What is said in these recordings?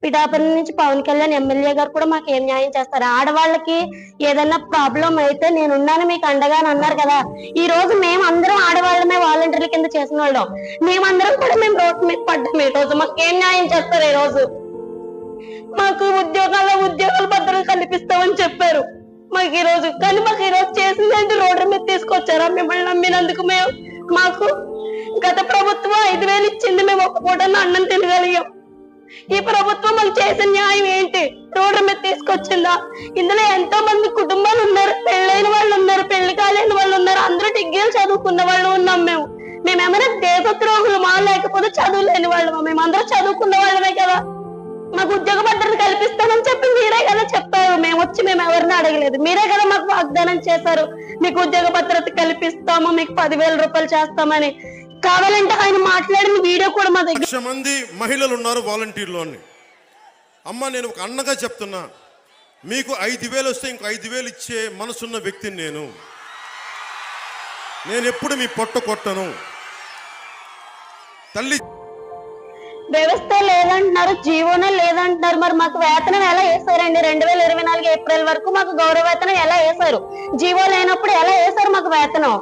పిఠాపురం నుంచి పవన్ కళ్యాణ్ ఎమ్మెల్యే గారు కూడా మాకు ఏం న్యాయం చేస్తారు? ఆడవాళ్ళకి ఏదైనా ప్రాబ్లం అయితే నేనున్నాను మీకు అండగా అని అన్నారు కదా. ఈ రోజు మేము అందరం ఆడవాళ్ళమే వాలంటీర్ల కింద చేసిన వాళ్ళం. మేమందరం కూడా మేము రోడ్డు మీద పడ్డాం. ఈ రోజు మాకు ఏం న్యాయం చేస్తారు? ఈ రోజు మాకు ఉద్యోగాల భద్రత కల్పిస్తామని చెప్పారు మాకు ఈ రోజు. కానీ మాకు ఈ రోజు చేసిందంటే రోడ్డు మీద తీసుకొచ్చారా? మిమ్మల్ని నమ్మినందుకు మాకు గత ప్రభుత్వం 5,000 ఇచ్చింది, మేము ఒక్క పూటన్నా అన్నం తినగలిగాం. ఈ ప్రభుత్వం మాకు చేసిన న్యాయం ఏంటి? రోడ్డు మీద తీసుకొచ్చిందా? ఇందులో ఎంతో మంది కుటుంబాలు ఉన్నారు, పెళ్ళైన వాళ్ళు ఉన్నారు, పెళ్లి కాలేని వాళ్ళు ఉన్నారు, అందరూ డిగ్రీలు చదువుకున్న వాళ్ళు ఉన్నాం. మేమేమైనా దేశద్రోహులమా లేకపోతే చదువు లేని వాళ్ళమా? మేమందరూ చదువుకున్న వాళ్ళమే కదా. మాకు ఉద్యోగ భద్రత కల్పిస్తామని చెప్పి మీరే కదా చెప్పారు. మేము ఎవరిని అడగలేదు, మీరే కదా మాకు వాగ్దానం చేశారు, మీకు ఉద్యోగ భద్రత కల్పిస్తాము, మీకు 10,000 రూపాయలు చేస్తామని. కావాలంటే ఆయన మాట్లాడిన వీడియో కూడా మా దగ్గర. 1,00,000 మంది మహిళలు ఉన్నారు వాలంటీర్లోని. అమ్మ నేను ఒక అన్నగా చెప్తున్నా, మీకు 5,000 వస్తే ఇంకో 5,000 ఇచ్చే మనసున్న వ్యక్తిని నేను ఎప్పుడు మీ పొట్ట కొట్టను. తల్లి వ్యవస్థ లేదంటున్నారు, జీవోనే లేదంటున్నారు. మరి మాకు వేతనం ఎలా వేసారండి? 2024 ఏప్రిల్ వరకు మాకు గౌరవ వేతనం ఎలా వేశారు? జీవో లేనప్పుడు ఎలా వేశారు మాకు వేతనం?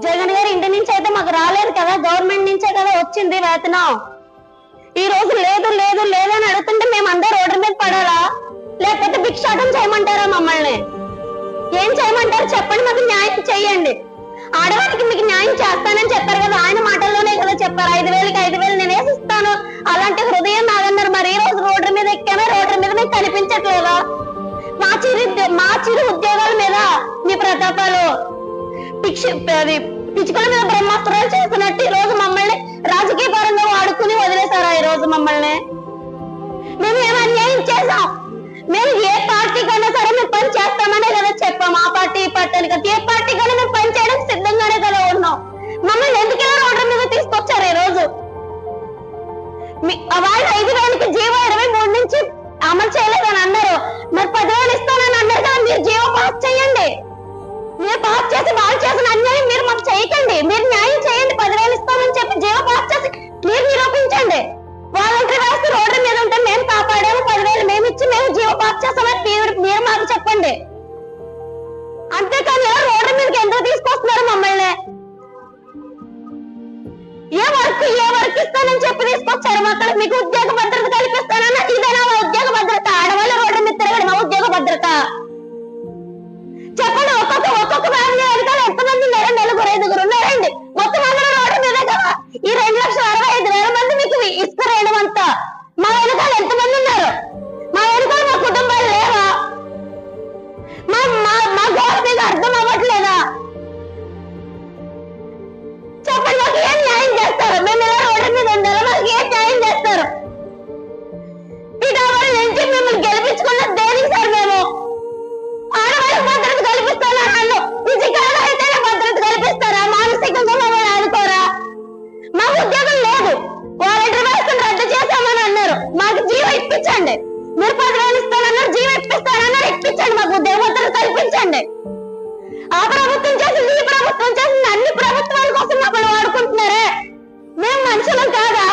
జగన్ గారి ఇంటి నుంచి అయితే మాకు రాలేదు కదా, గవర్నమెంట్ నుంచే కదా వచ్చింది వేతనం. ఈ రోజు లేదు లేదు లేదని అడుగుతుంటే మేము అందరూ రోడ్డు మీద పడాలా? లేకపోతే భిక్షాటం చేయమంటారా? మమ్మల్ని ఏం చేయమంటారు చెప్పండి, మాకు న్యాయం చెయ్యండి. ఆడవారికి మీకు న్యాయం చేస్తానని చెప్పారు కదా, ఆయన మాటల్లోనే కదా చెప్పారు. 5,000కి 5,000 నేను వేసిస్తాను, అలాంటి హృదయం నాదన్నారు. మరి ఈ రోజు రోడ్డు మీద ఎక్కామే, రోడ్డు మీద మీకు కనిపించట్లేదా? మా చిరు ఉద్యోగాల మీద మీ ప్రతాపాలు పిచ్చుకల మీద బ్రహ్మాస్త్రాలు చేస్తున్నట్టు ఈ రోజు మమ్మల్ని రాజకీయ పరంగా వాడుకుని వదిలేశారా? ఈ రోజు మమ్మల్ని మేము ఏం అన్యాయం చేసాం? మేము ఏ పార్టీకైనా సరే మేము పని చేస్తామనే కదా చెప్పాం. ఆ పార్టీ ఈ పార్టీ అని కదా, ఏ పార్టీకైనా మేము పని చేయడానికి సిద్ధంగానే కదా ఉన్నాం. మమ్మల్ని ఎందుకైనా రోడ్డు మీద తీసుకొచ్చారు? ఈ రోజు వాళ్ళు 5,000కి జీవో 23 నుంచి అమలు చేయలేదని అన్నారు. మరి 10,000 ఇస్తానని అన్నారు కదా, మీరు జీవో పాస్ చేయండి. మీరు పాస్ చేసి వాళ్ళు చేసిన అన్యాయం మీరు మాకు చేయకండి, మీరు న్యాయం చేయండి. 10,000 ఇస్తామని చెప్పి జీవో పాస్ చేసి మీరు నిరూపించండి. వాలంటీర్ వ్యవస్థ రోడ్డు మీద ఉంటే మేము కాపాడాము, 10,000 మేము ఇచ్చి మేము జీవో పాస్ చేస్తామని మీరు మాకు చెప్పండి. అంతేకాని రోడ్డు మీదకి ఎందుకు తీసుకొస్తున్నారు మమ్మల్ని? ఏ వర్క్ ఇస్తానని చెప్పి తీసుకొచ్చారు. మాకు మీకు ఉద్యోగ భద్రత కల్పిస్తానన్న ఇదేనా ఉద్యోగ భద్రత? ఆడవాళ్ళ రోడ్డు మీద తిరగడం మా ఉద్యోగ భద్రత? చెప్పండి. ఒక్కొక్క ఫ్యామిలీ వెనకాల ఎంతమంది ఉన్నారండి? 4-5 ఉన్నారండి. మొత్తం అందరూ రోడ్డు మీద కదా. ఈ 2,65,000 మంది మీకు ఇస్తారేయడం అంతా. మా వెనకాల ఎంతమంది ఉన్నారు? మా వెనకాల మా కుటుంబాలు లేవా? మా గోడ మీద అర్థం అవ్వట్లేదా? చెప్పండి, మాకు ఏం న్యాయం చేస్తారు? మేము ఇలా రోడ్డు మీద ఉండాలి, మాకు ఏం న్యాయం చేస్తారు? పిఠాపురం నుంచి మిమ్మల్ని గెలిపించుకున్న దేనికి సార్? మేము ఆడవాళ్ళకి భద్రత కల్పిస్తానన్నాను, ఫిజికల్గా అయితేనే భద్రత కల్పిస్తారా? మానసికంగా మమ్మల్ని ఆదుకోరా? మాకు ఉద్యోగం లేదు, వాలంటీర్ వ్యవస్థను రద్దు చేశామని అన్నారు. మాకు జీవో ఇప్పించండి. మీరు 10,000 ఇస్తానన్నారు, జీవో ఇప్పిస్తానన్నారు, ఇప్పించండి. మాకు ఉద్యోగ భద్రత కల్పించండి. ఆ ప్రభుత్వం చేసింది, ఈ ప్రభుత్వం చేసింది, అన్ని ప్రభుత్వాల కోసం మమ్మల్ని వాడుకుంటున్నారే. మేము మనుషులం కాదా?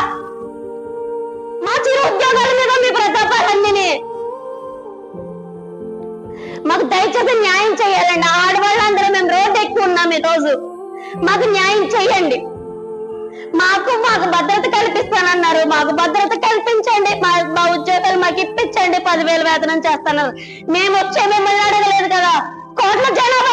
మా చిరు ఉద్యోగాల మీద మీ ప్రతాపాలన్నీ. మాకు దయచేసి న్యాయం చేయాలండి. ఆడవాళ్ళందరూ మేము రోడ్డు ఎక్కి ఉన్నాం. ఈ రోజు మాకు న్యాయం చేయండి. మాకు భద్రత కల్పిస్తానన్నారు, మాకు భద్రత కల్పించండి. మా ఉద్యోగాలు మాకు ఇప్పించండి. 10,000 వేతనం చేస్తానన్నారు. మేము వచ్చే మిమ్మల్ని అడగలేదు కదా. కోట్ల జనాభా